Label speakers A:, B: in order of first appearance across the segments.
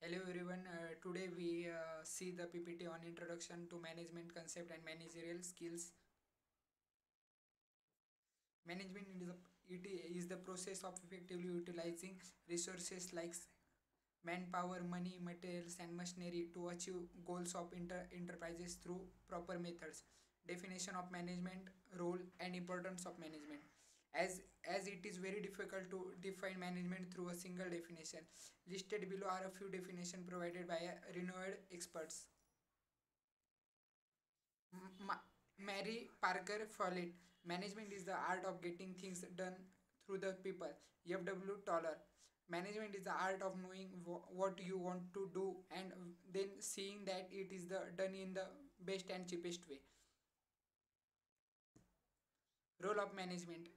A: Hello everyone. Today we see the PPT on introduction to management concept and managerial skills. Management is the process of effectively utilizing resources like manpower, money, materials, and machinery to achieve goals of enterprises through proper methods. Definition of management, role, and importance of management. As it is very difficult to define management through a single definition. Listed below are a few definitions provided by renowned experts. Mary Parker Follett. Management is the art of getting things done through the people. F.W. Toller. Management is the art of knowing what you want to do and then seeing that it is done in the best and cheapest way. Role of management.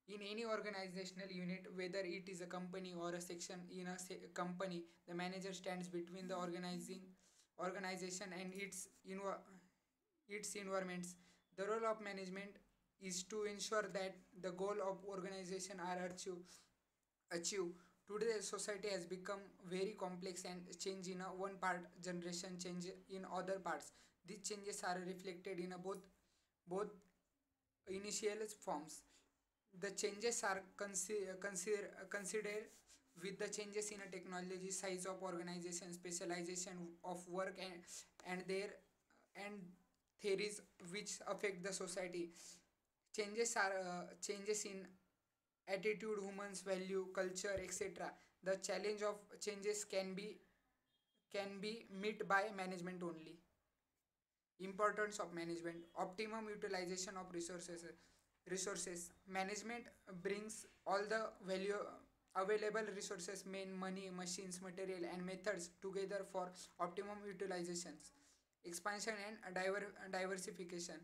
A: In any organizational unit, whether it is a company or a section in a company, the manager stands between the organization and its environments. The role of management is to ensure that the goal of organization are achieved. Today, society has become very complex and change in a one part generation change in other parts. These changes are reflected in a both initial forms. The changes are considered with the changes in a technology, size of organization, specialization of work, and their and theories which affect the society. Changes are changes in attitude, humans value, culture, etc. The challenge of changes can be met by management only. Importance of management. Optimum utilization of resources. Management brings all the value available resources, men, money, machines, material, and methods together for optimum utilizations. Expansion and diversification.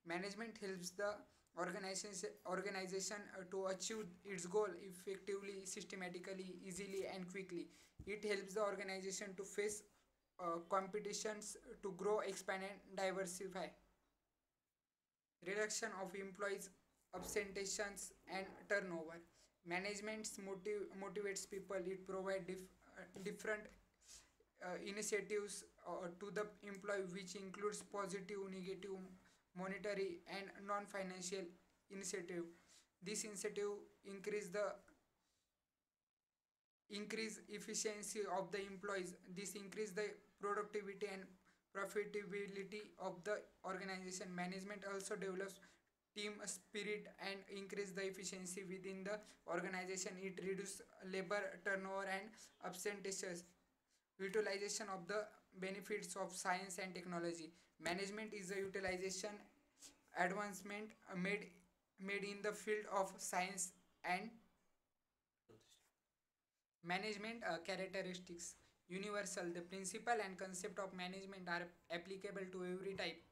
A: Management helps the organization to achieve its goal effectively, systematically, easily, and quickly. It helps the organization to face competitions, to grow, expand, and diversify. Reduction of employees absenteeisms and turnover. Management motivates people. It provides different initiatives to the employee, which includes positive, negative, monetary, and non-financial initiative. This initiative increase efficiency of the employees. This increase the productivity and profitability of the organization. Management also develops team spirit and increase the efficiency within the organization. It reduces labor turnover and absenteeism. Utilization of the benefits of science and technology. Management is a utilization advancement made in the field of science and management characteristics. Universal. The principle and concept of management are applicable to every type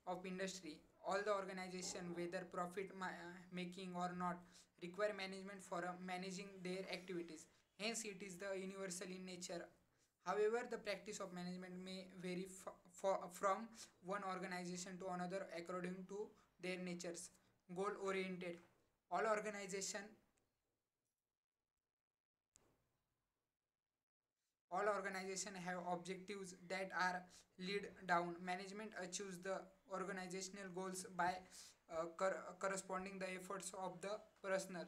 A: of industry. All the organization, whether profit making or not, require management for managing their activities. Hence, it is the universal in nature. However, the practice of management may vary from one organization to another according to their natures. Goal oriented. All organization All organizations have objectives that are lead down. Management achieves the organizational goals by corresponding the efforts of the personnel.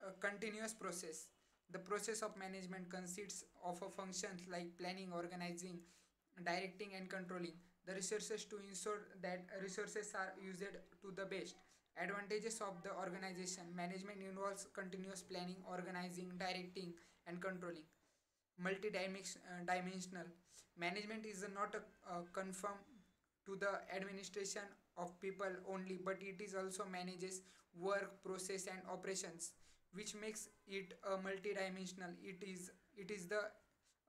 A: A continuous process. The process of management consists of a functions like planning, organizing, directing, and controlling the resources to ensure that resources are used to the best. Advantages of the organization. Management involves continuous planning, organizing, directing, and controlling. Multi-dimensional. Management is not confined to the administration of people only, but it is also manages work, process, and operations, which makes it a multi-dimensional. It is the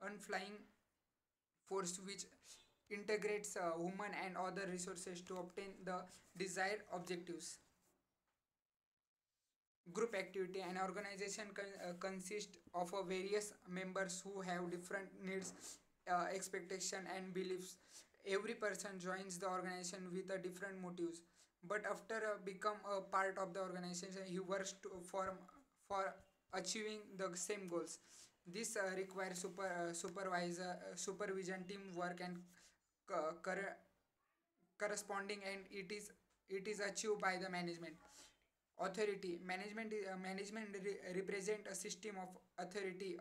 A: unflying force which integrates human and other resources to obtain the desired objectives. Group activity. An organization consists of various members who have different needs, expectation, and beliefs. Every person joins the organization with a different motives, but after become a part of the organization, he works for achieving the same goals. This requires supervision, teamwork, and co- cor- corresponding, and it is achieved by the management. Authority management represent a system of authority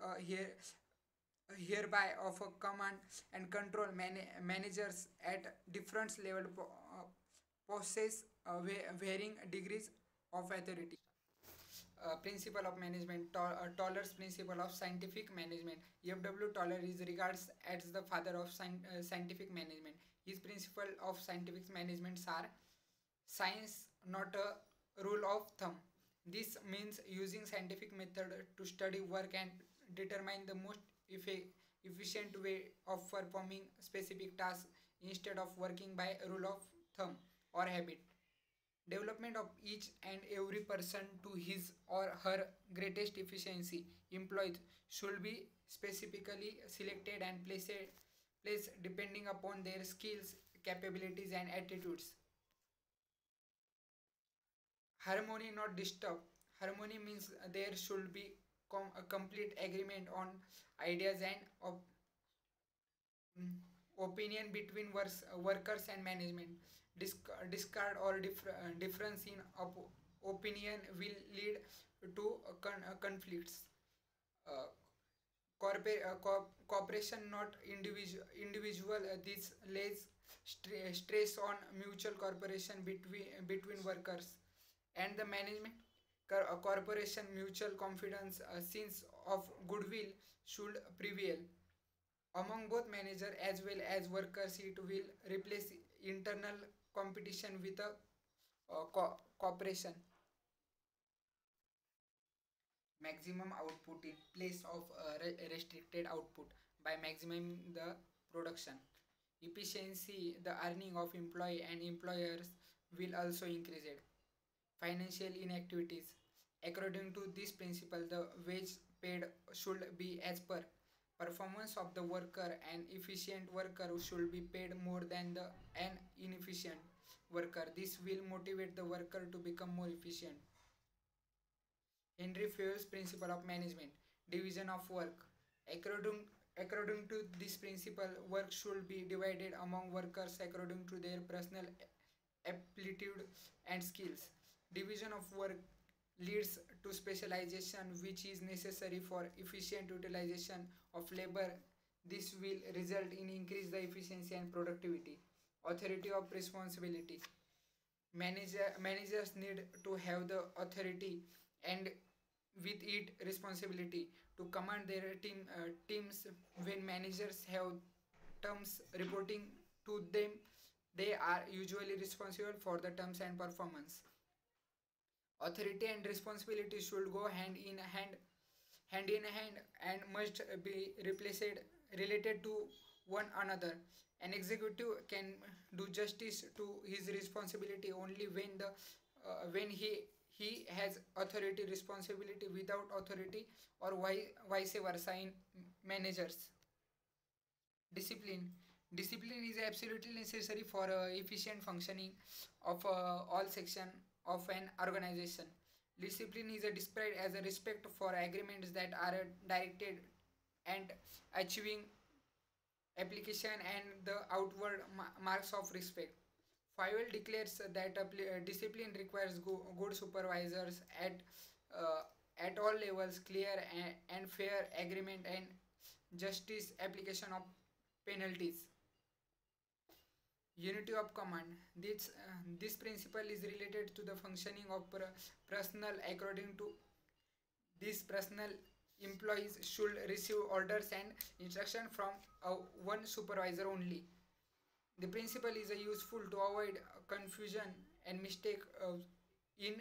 A: hereby of a command and control. Managers at different level possess varying degrees of authority. Principle of management, Toller's principle of scientific management. F.W. Toller is regards as the father of scientific management. His principle of scientific management are: science, not a rule of thumb. This means using scientific method to study work and determine the most efficient way of performing specific tasks instead of working by a rule of thumb or habit. Development of each and every person to his or her greatest efficiency. Employees should be specifically selected and placed depending upon their skills, capabilities, and attitudes. Harmony, not disturb. Harmony means there should be a complete agreement on ideas and mm, opinion between workers and management. Discard or difference in opinion will lead to conflicts. Uh, Cooperation, not individual. This lays stress on mutual cooperation between workers and the management. Corporation mutual confidence, sense of goodwill should prevail among both manager as well as workers. It will replace internal competition with a cooperation. Maximum output in place of restricted output. By maximizing the production efficiency, the earning of employee and employers will also increase it. Financial inactivities. According to this principle, the wage paid should be as per performance of the worker. An efficient worker should be paid more than an inefficient worker. This will motivate the worker to become more efficient. Henry Fayol's principle of management, division of work. According to this principle, work should be divided among workers according to their personal aptitude and skills. Division of work leads to specialization, which is necessary for efficient utilization of labor. This will result in increase the efficiency and productivity. Authority of responsibility. Managers need to have the authority and with it responsibility to command their teams. When managers have terms reporting to them, they are usually responsible for the terms and performance. Authority and responsibility should go hand in hand and must be replaced related to one another. An executive can do justice to his responsibility only when he has authority. Responsibility without authority, or vice versa in managers. Discipline. Discipline is absolutely necessary for efficient functioning of all section of an organization. Discipline is described as a respect for agreements that are directed and achieving application and the outward marks of respect. Fayol declares that discipline requires good supervisors uh, at all levels, clear and fair agreement, and justice application of penalties. Unity of command. This principle is related to the functioning of personnel. According to this personnel, employees should receive orders and instruction from one supervisor only. The principle is useful to avoid confusion and mistake in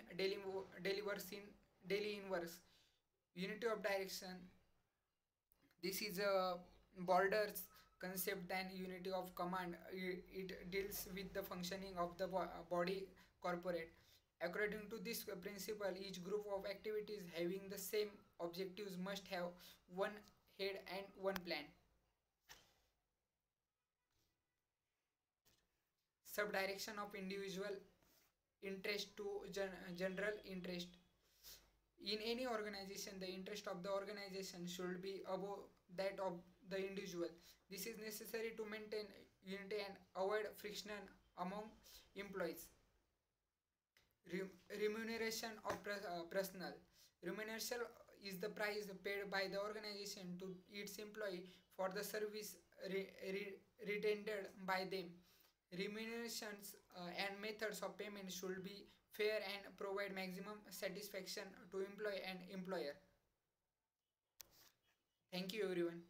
A: daily inverse. Unity of direction. This is a borders concept than unity of command. It deals with the functioning of the body corporate. According to this principle, each group of activities having the same objectives must have one head and one plan. Subdirection of individual interest to general interest. In any organization, the interest of the organization should be above that of the individual. This is necessary to maintain unity and avoid friction among employees. Remuneration of personnel. Remuneration is the price paid by the organization to its employee for the service rendered by them. Remunerations and methods of payment should be fair and provide maximum satisfaction to employee and employer. Thank you, everyone.